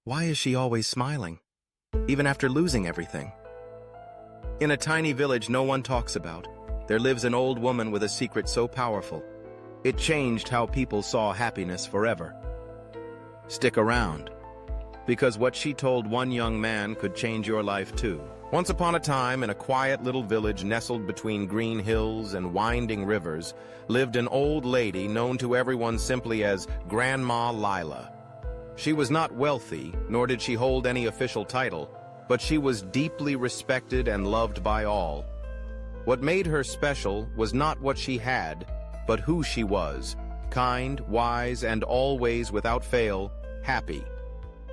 Why is she always smiling, even after losing everything? In a tiny village no one talks about, there lives an old woman with a secret so powerful. It changed how people saw happiness forever. Stick around, because what she told one young man could change your life too. Once upon a time, in a quiet little village nestled between green hills and winding rivers, lived an old lady known to everyone simply as Grandma Lila. She was not wealthy, nor did she hold any official title, but she was deeply respected and loved by all. What made her special was not what she had, but who she was: kind, wise, and always, without fail, happy.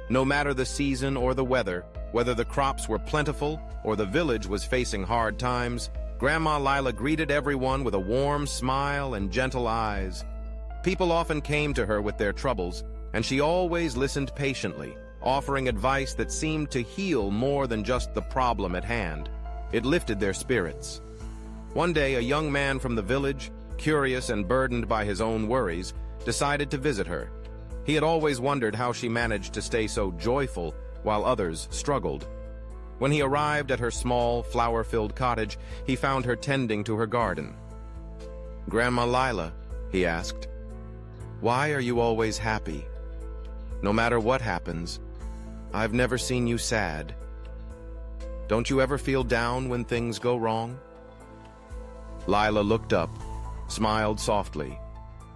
No matter the season or the weather, whether the crops were plentiful or the village was facing hard times, Grandma Lila greeted everyone with a warm smile and gentle eyes. People often came to her with their troubles, and she always listened patiently, offering advice that seemed to heal more than just the problem at hand. It lifted their spirits. One day, a young man from the village, curious and burdened by his own worries, decided to visit her. He had always wondered how she managed to stay so joyful while others struggled. When he arrived at her small, flower-filled cottage, he found her tending to her garden. "Grandma Lila," he asked, "why are you always happy? No matter what happens, I've never seen you sad. Don't you ever feel down when things go wrong?" Lila looked up, smiled softly,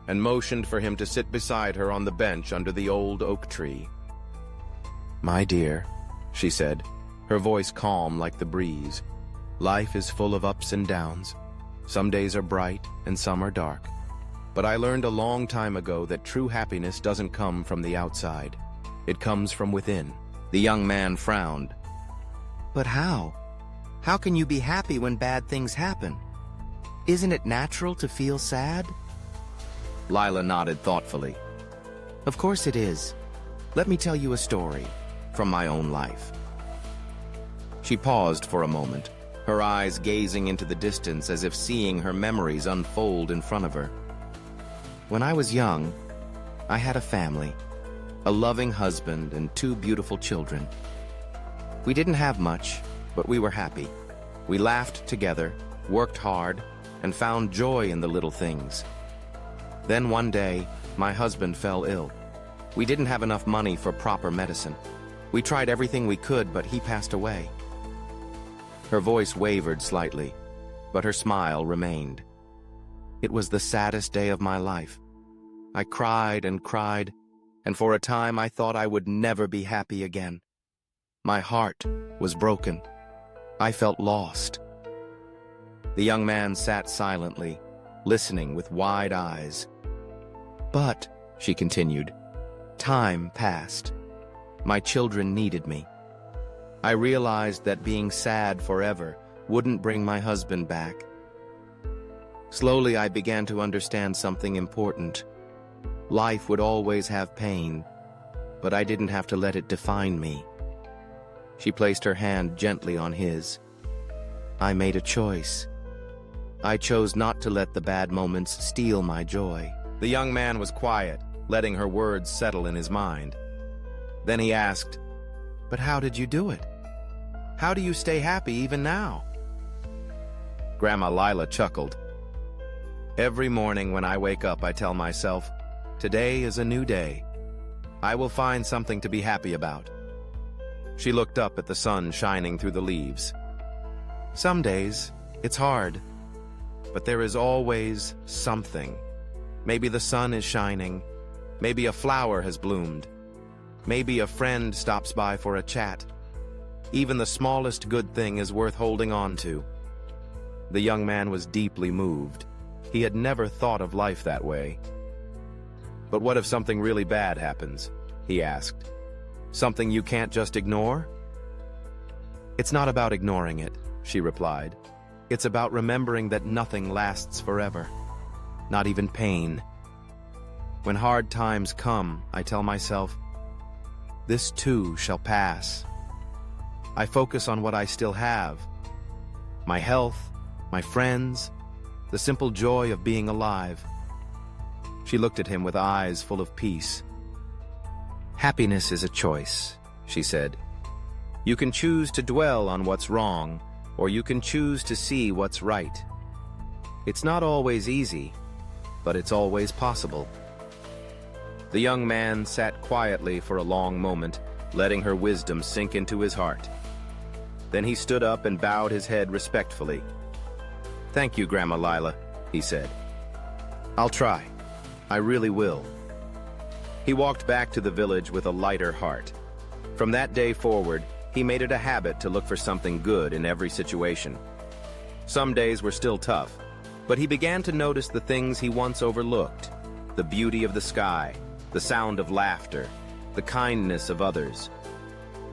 and motioned for him to sit beside her on the bench under the old oak tree. "My dear," she said, her voice calm like the breeze, "life is full of ups and downs. Some days are bright and some are dark. But I learned a long time ago that true happiness doesn't come from the outside. It comes from within." The young man frowned. "But how? How can you be happy when bad things happen? Isn't it natural to feel sad?" Lila nodded thoughtfully. "Of course it is. Let me tell you a story from my own life." She paused for a moment, her eyes gazing into the distance as if seeing her memories unfold in front of her. "When I was young, I had a family, a loving husband and 2 beautiful children. We didn't have much, but we were happy. We laughed together, worked hard, and found joy in the little things. Then one day, my husband fell ill. We didn't have enough money for proper medicine. We tried everything we could, but he passed away." Her voice wavered slightly, but her smile remained. "It was the saddest day of my life. I cried, and for a time I thought I would never be happy again. My heart was broken. I felt lost." The young man sat silently, listening with wide eyes. "But," she continued, "time passed. My children needed me. I realized that being sad forever wouldn't bring my husband back. Slowly I began to understand something important. Life would always have pain, but I didn't have to let it define me." She placed her hand gently on his. "I made a choice. I chose not to let the bad moments steal my joy." The young man was quiet, letting her words settle in his mind. Then he asked, "But how did you do it? How do you stay happy even now?" Grandma Lila chuckled. "Every morning when I wake up, I tell myself, today is a new day. I will find something to be happy about." She looked up at the sun shining through the leaves. "Some days, it's hard, but there is always something. Maybe the sun is shining. Maybe a flower has bloomed. Maybe a friend stops by for a chat. Even the smallest good thing is worth holding on to." The young man was deeply moved. He had never thought of life that way. "But what if something really bad happens?" he asked. "Something you can't just ignore?" "It's not about ignoring it," she replied. "It's about remembering that nothing lasts forever, not even pain. When hard times come, I tell myself, this too shall pass. I focus on what I still have: my health, my friends, the simple joy of being alive." She looked at him with eyes full of peace. "Happiness is a choice, she said. You can choose to dwell on what's wrong, or you can choose to see what's right. It's not always easy, but it's always possible. The young man sat quietly for a long moment, letting her wisdom sink into his heart. Then he stood up and bowed his head respectfully. Thank you, Grandma Lila, he said. I'll try. I really will. He walked back to the village with a lighter heart. From that day forward, he made it a habit to look for something good in every situation. Some days were still tough, but he began to notice the things he once overlooked: the beauty of the sky, the sound of laughter, the kindness of others.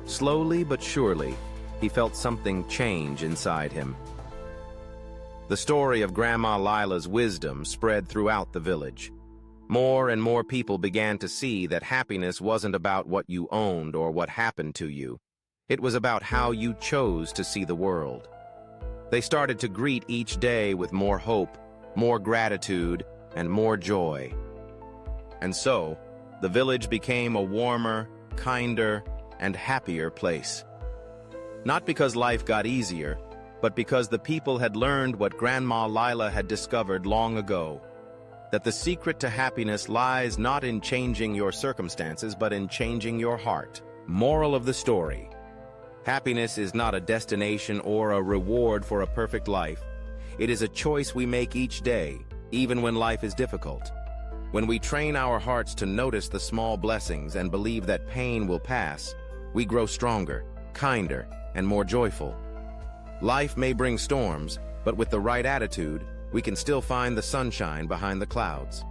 Slowly but surely, he felt something change inside him. The story of Grandma Lila's wisdom spread throughout the village. More and more people began to see that happiness wasn't about what you owned or what happened to you. It was about how you chose to see the world. They started to greet each day with more hope, more gratitude, and more joy. And so, the village became a warmer, kinder, and happier place. Not because life got easier, but because the people had learned what Grandma Lila had discovered long ago: that the secret to happiness lies not in changing your circumstances, but in changing your heart. Moral of the story: happiness is not a destination or a reward for a perfect life. It is a choice we make each day, even when life is difficult. When we train our hearts to notice the small blessings and believe that pain will pass, we grow stronger, kinder, and more joyful. Life may bring storms, but with the right attitude, we can still find the sunshine behind the clouds.